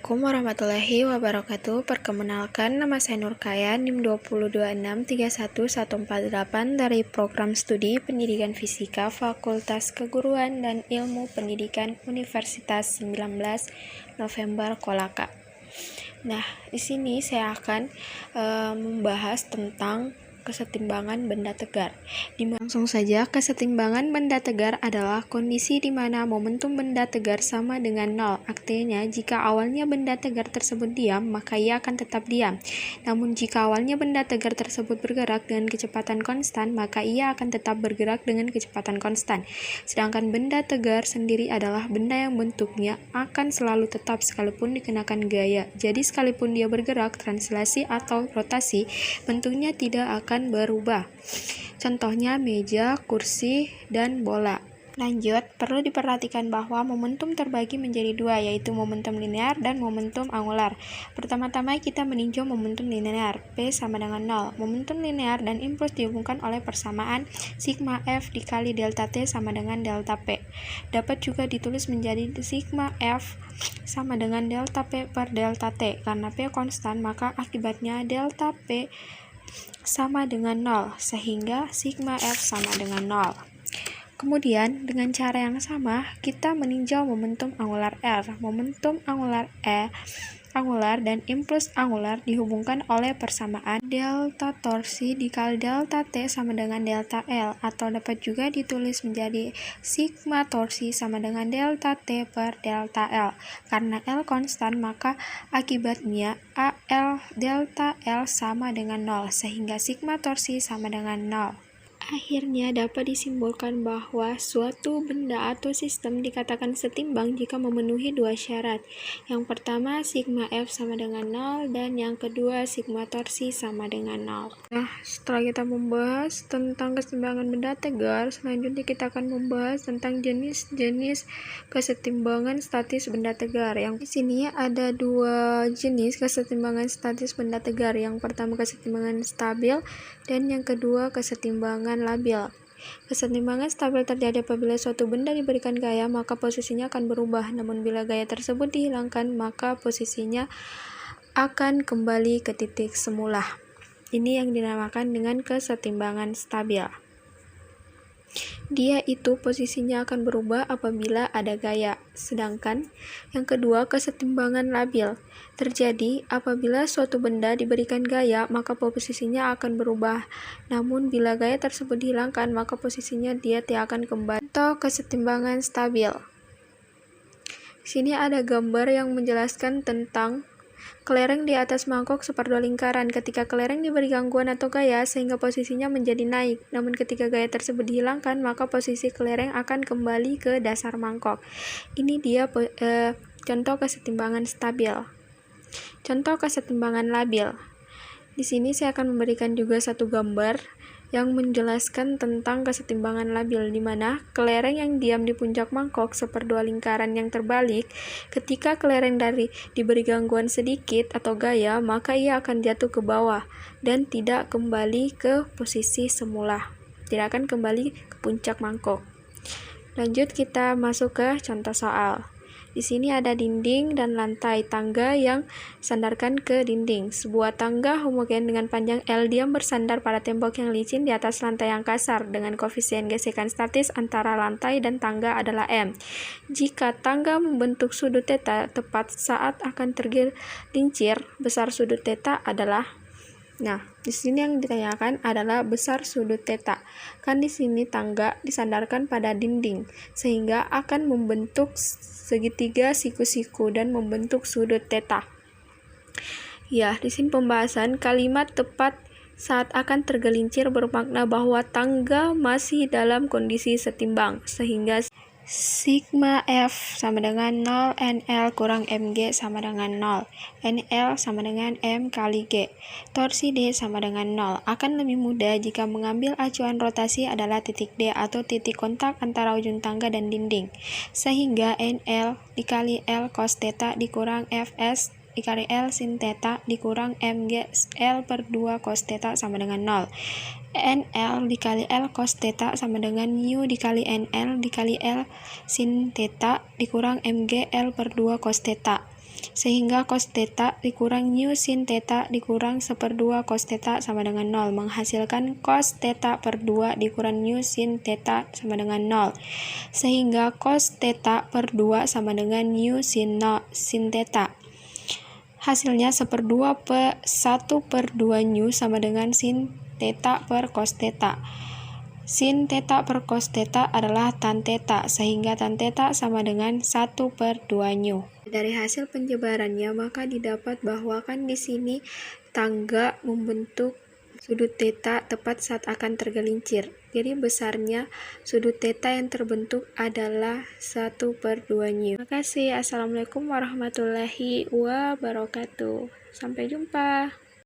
Assalamualaikum warahmatullahi wabarakatuh. Perkenalkan, nama saya Nurkaya, NIM 226311148 dari Program Studi Pendidikan Fisika Fakultas Keguruan dan Ilmu Pendidikan Universitas 19 November Kolaka. Nah, di sini saya akan membahas tentang kesetimbangan benda tegar. Langsung saja, kesetimbangan benda tegar adalah kondisi di mana momentum benda tegar sama dengan nol. Artinya, jika awalnya benda tegar tersebut diam, maka ia akan tetap diam. Namun, jika awalnya benda tegar tersebut bergerak dengan kecepatan konstan, maka ia akan tetap bergerak dengan kecepatan konstan. Sedangkan benda tegar sendiri adalah benda yang bentuknya akan selalu tetap sekalipun dikenakan gaya. Jadi, sekalipun dia bergerak, translasi atau rotasi, bentuknya tidak akan berubah. Contohnya meja, kursi, dan bola. Lanjut, perlu diperhatikan bahwa momentum terbagi menjadi dua, yaitu momentum linear dan momentum angular. Pertama-tama kita meninjau momentum linear, P sama dengan 0. Momentum linear dan impuls dihubungkan oleh persamaan sigma F dikali delta T sama dengan delta P. Dapat juga ditulis menjadi sigma F sama dengan delta P per delta T. Karena P konstan, maka akibatnya delta P sama dengan 0, sehingga sigma F sama dengan 0. Kemudian, dengan cara yang sama, kita meninjau momentum angular R. Momentum angular angular dan impuls angular dihubungkan oleh persamaan delta torsi dikali delta T sama dengan delta L, atau dapat juga ditulis menjadi sigma torsi sama dengan delta T per delta L. Karena L konstan, maka akibatnya AL delta L sama dengan 0, sehingga sigma torsi sama dengan 0. Akhirnya dapat disimpulkan bahwa suatu benda atau sistem dikatakan setimbang jika memenuhi dua syarat. Yang pertama, sigma F sama dengan 0, dan yang kedua, sigma torsi sama dengan 0. Nah, setelah kita membahas tentang kesetimbangan benda tegar, selanjutnya kita akan membahas tentang jenis-jenis kesetimbangan statis benda tegar. Yang di sini ada dua jenis kesetimbangan statis benda tegar. Yang pertama, kesetimbangan stabil, dan yang kedua, kesetimbangan labil. Kesetimbangan stabil terjadi apabila suatu benda diberikan gaya, maka posisinya akan berubah. Namun bila gaya tersebut dihilangkan, maka posisinya akan kembali ke titik semula. Ini yang dinamakan dengan kesetimbangan stabil. Dia itu posisinya akan berubah apabila ada gaya. Sedangkan yang kedua, kesetimbangan labil terjadi apabila suatu benda diberikan gaya, maka posisinya akan berubah. Namun bila gaya tersebut dihilangkan, maka posisinya dia tidak akan kembali. Atau kesetimbangan stabil. Di sini ada gambar yang menjelaskan tentang kelereng di atas mangkok seperdua lingkaran. Ketika kelereng diberi gangguan atau gaya sehingga posisinya menjadi naik, namun ketika gaya tersebut dihilangkan, maka posisi kelereng akan kembali ke dasar mangkok. Ini dia contoh kesetimbangan stabil. Contoh kesetimbangan labil. Di sini saya akan memberikan juga satu gambar yang menjelaskan tentang kesetimbangan labil, di mana kelereng yang diam di puncak mangkok seperdua lingkaran yang terbalik, ketika kelereng diberi gangguan sedikit atau gaya, maka ia akan jatuh ke bawah dan tidak kembali ke posisi semula, tidak akan kembali ke puncak mangkok. Lanjut, kita masuk ke contoh soal. Di sini ada dinding dan lantai tangga yang sandarkan ke dinding. Sebuah tangga homogen dengan panjang L diam bersandar pada tembok yang licin di atas lantai yang kasar dengan koefisien gesekan statis antara lantai dan tangga adalah M. Jika tangga membentuk sudut theta tepat saat akan tergelincir, besar sudut theta adalah. Nah, di sini yang ditanyakan adalah besar sudut theta. Kan di sini tangga disandarkan pada dinding, sehingga akan membentuk segitiga siku-siku dan membentuk sudut theta. Ya, di sini pembahasan kalimat tepat saat akan tergelincir bermakna bahwa tangga masih dalam kondisi setimbang, sehingga sigma F sama dengan 0, NL kurang MG sama dengan 0. NL sama dengan M kali G. Torsi D sama dengan 0. Akan lebih mudah jika mengambil acuan rotasi adalah titik D atau titik kontak antara ujung tangga dan dinding. Sehingga NL dikali L cos theta dikurang Fs dikali L sin theta dikurang MG L per 2 cos theta sama dengan 0. NL dikali L cos theta sama dengan mu dikali NL dikali L sin theta dikurang MG L per 2 cos theta. Sehingga cos theta dikurang nu sin theta dikurang 1/2 cos theta sama dengan 0, menghasilkan cos theta per 2 dikurang nu sin theta sama dengan 0. Sehingga cos theta per 2 sama dengan nu sin theta. Hasilnya 1/2 nu sama dengan sin theta per cos theta. Sin theta per cos theta adalah tan theta, sehingga tan theta sama dengan 1/2 nu. Dari hasil penjebarannya, maka didapat bahwa kan di sini tangga membentuk sudut theta tepat saat akan tergelincir. Jadi besarnya sudut theta yang terbentuk adalah 1/2 nu. Terima kasih. Assalamualaikum warahmatullahi wabarakatuh. Sampai jumpa.